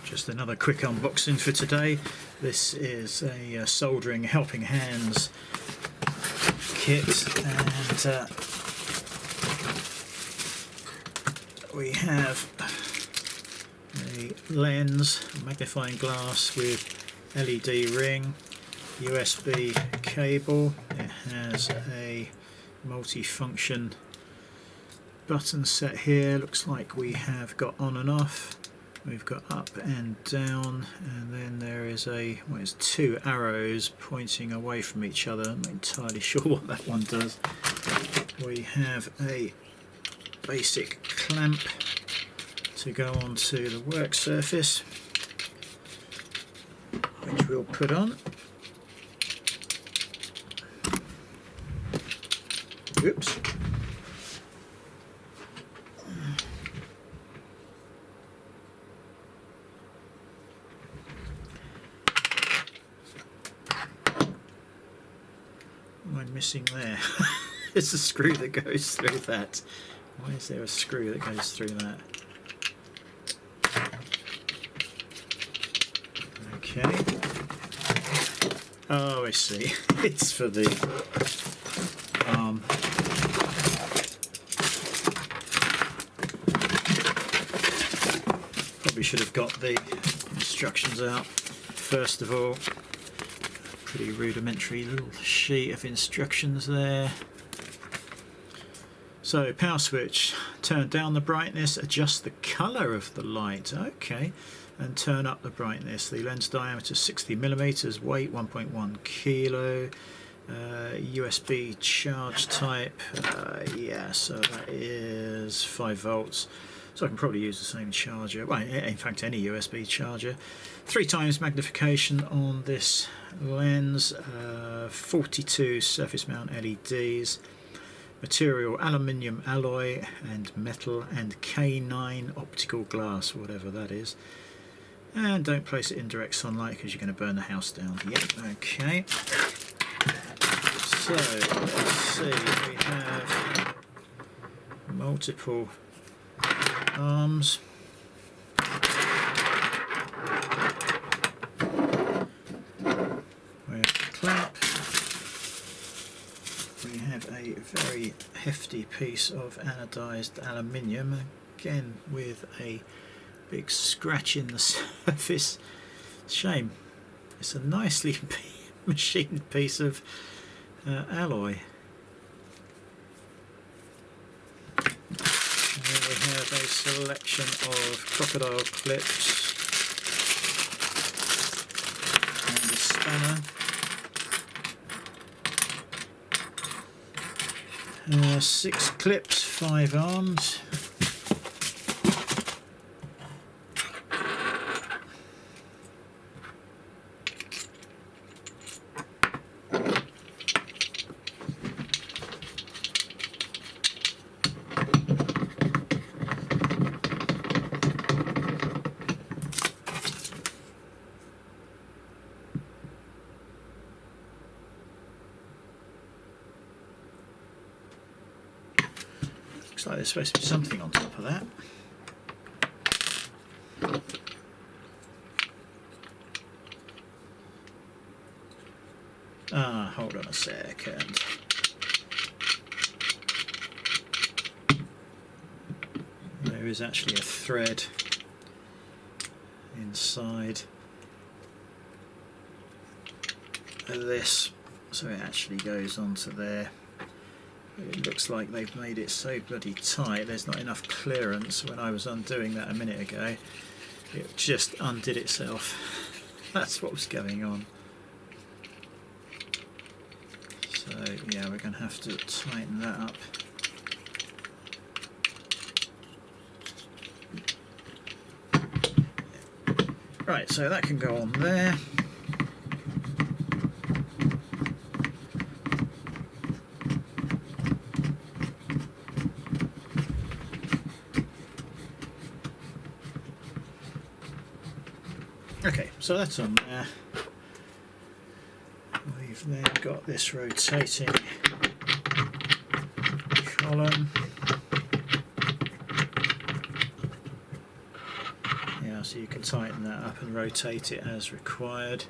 Just another quick unboxing for today. This is a soldering helping hands kit, and we have a lens, a magnifying glass with LED ring, USB cable. It has a multi-function button set here. Looks like we have got on and off. We've got up and down, and then there is two arrows pointing away from each other. I'm not entirely sure what that one does. We have a basic clamp to go onto the work surface, which we'll put on. Oops. What am I missing there? It's a screw that goes through that. Why is there a screw that goes through that? Okay. Oh, I see. It's for the arm. Probably should have got the instructions out first of all. Pretty rudimentary little sheet of instructions there. So, power switch, turn down the brightness, adjust the colour of the light, okay, and turn up the brightness. The lens diameter 60mm, weight 1.1 kilo, USB charge type, yeah, so that is 5 volts. So I can probably use the same charger, well, in fact any USB charger. 3 times magnification on this lens, 42 surface mount LEDs, material aluminium alloy and metal, and K9 optical glass, whatever that is. And don't place it in direct sunlight because you're going to burn the house down. Yep, okay. So let's see, we have multiple arms. We have a clamp. We have a very hefty piece of anodized aluminium, again with a big scratch in the surface. Shame. It's a nicely machined piece of alloy. We have a selection of crocodile clips and a spanner. 6 clips, 5 arms. Looks like there's supposed to be something on top of that. Hold on a second. There is actually a thread inside this, so it actually goes onto there. It looks like they've made it so bloody tight, there's not enough clearance. When I was undoing that a minute ago, it just undid itself. That's what was going on. So yeah, we're going to have to tighten that up. Right, so that can go on there. Okay, so that's on there. We've then got this rotating column. Yeah, so you can tighten that up and rotate it as required.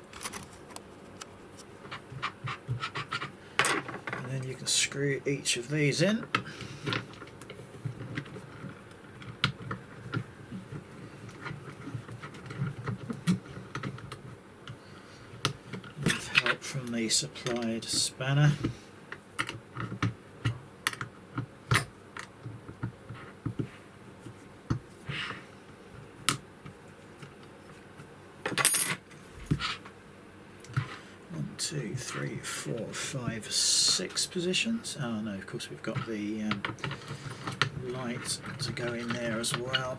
And then you can screw each of these in. With help from the supplied spanner. Two, three, four, five, six positions. Oh no, of course we've got the light to go in there as well.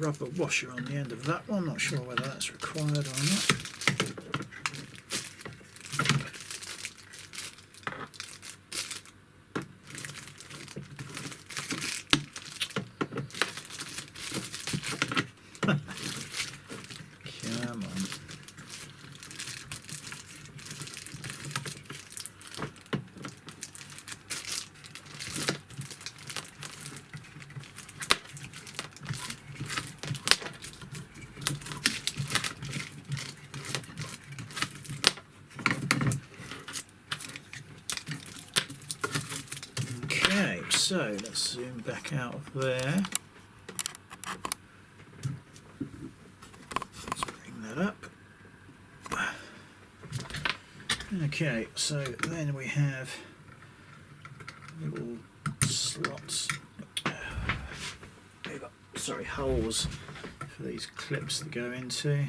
Rubber washer on the end of that one, not sure whether that's required or not. Come on. Okay, so let's zoom back out of there. Let's bring that up. Okay, so then we have little slots, sorry, holes for these clips to go into.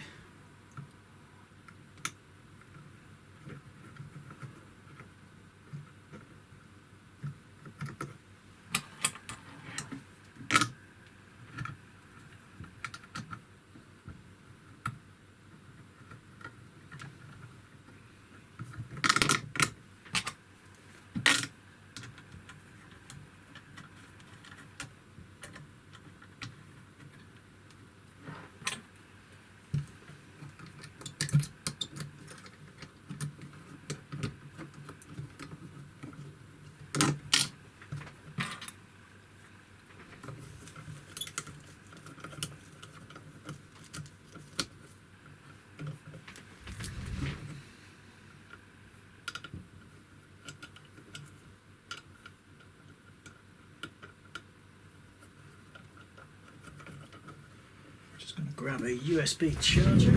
Grab a USB charger.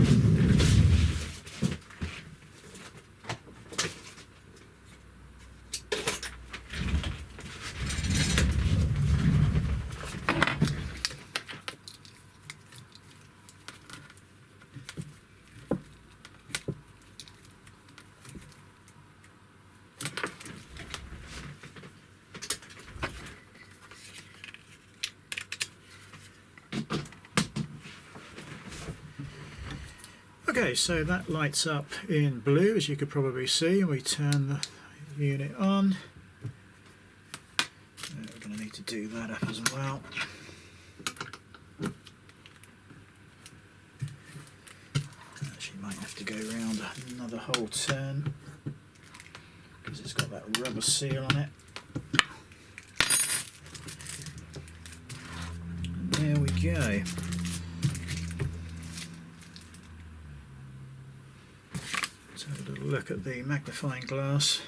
Okay, so that lights up in blue, as you could probably see, and we turn the unit on. We're going to need to do that up as well. Actually might have to go around another whole turn because it's got that rubber seal on it. And there we go. Look at the magnifying glass.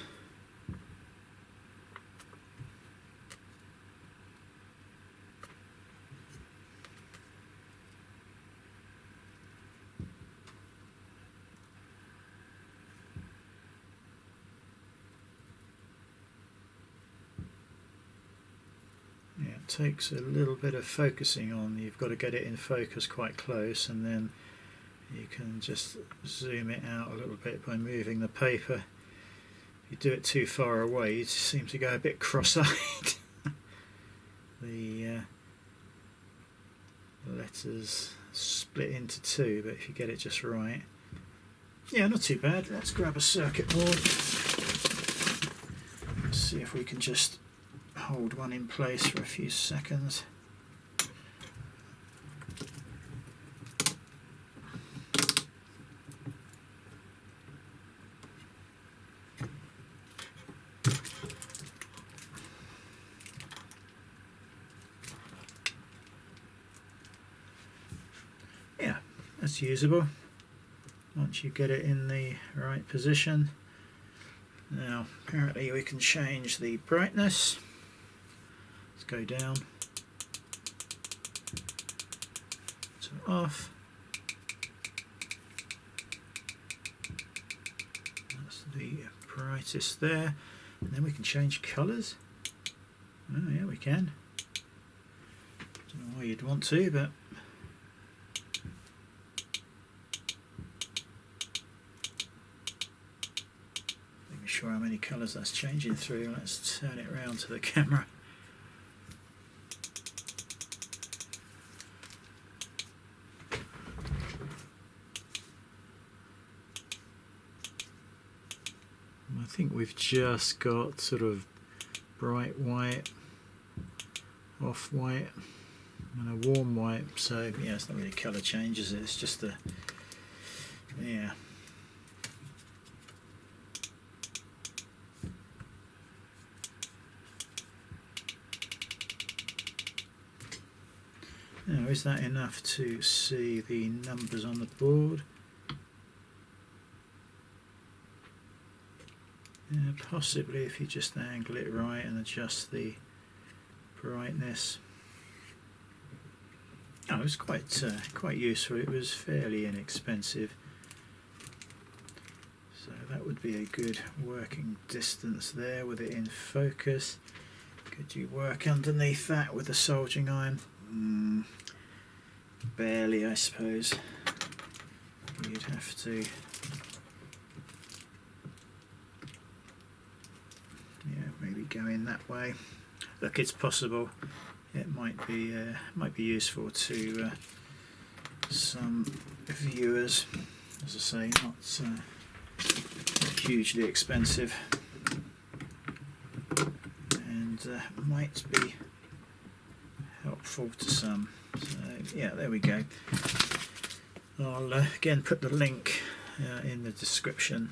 takes a little bit of focusing on. You've got to get it in focus quite close, and then you can just zoom it out a little bit by moving the paper. If you do it too far away, you seem to go a bit cross-eyed. The letters split into two, but if you get it just right, yeah, not too bad. Let's grab a circuit board. Let's see if we can just hold one in place for a few seconds. Yeah, that's usable once you get it in the right position. Now apparently we can change the brightness. Let's go down to off. That's the brightest there. And then we can change colours. Oh yeah, we can. Don't know why you'd want to, but sure how many colours that's changing through. Let's turn it around to the camera. I think we've just got sort of bright white, off white and a warm white, so yeah, it's not really colour changes, it's just the, yeah. Now, is that enough to see the numbers on the board? Yeah, possibly if you just angle it right and adjust the brightness. Oh, it was quite useful. It was fairly inexpensive, so that would be a good working distance there with it in focus. Could you work underneath that with a soldering iron? Barely, I suppose. You'd have to, yeah, maybe go in that way. Look, it's possible. It might be useful to some viewers. As I say, not hugely expensive, and might be helpful to some. So yeah, there we go. I'll again put the link in the description.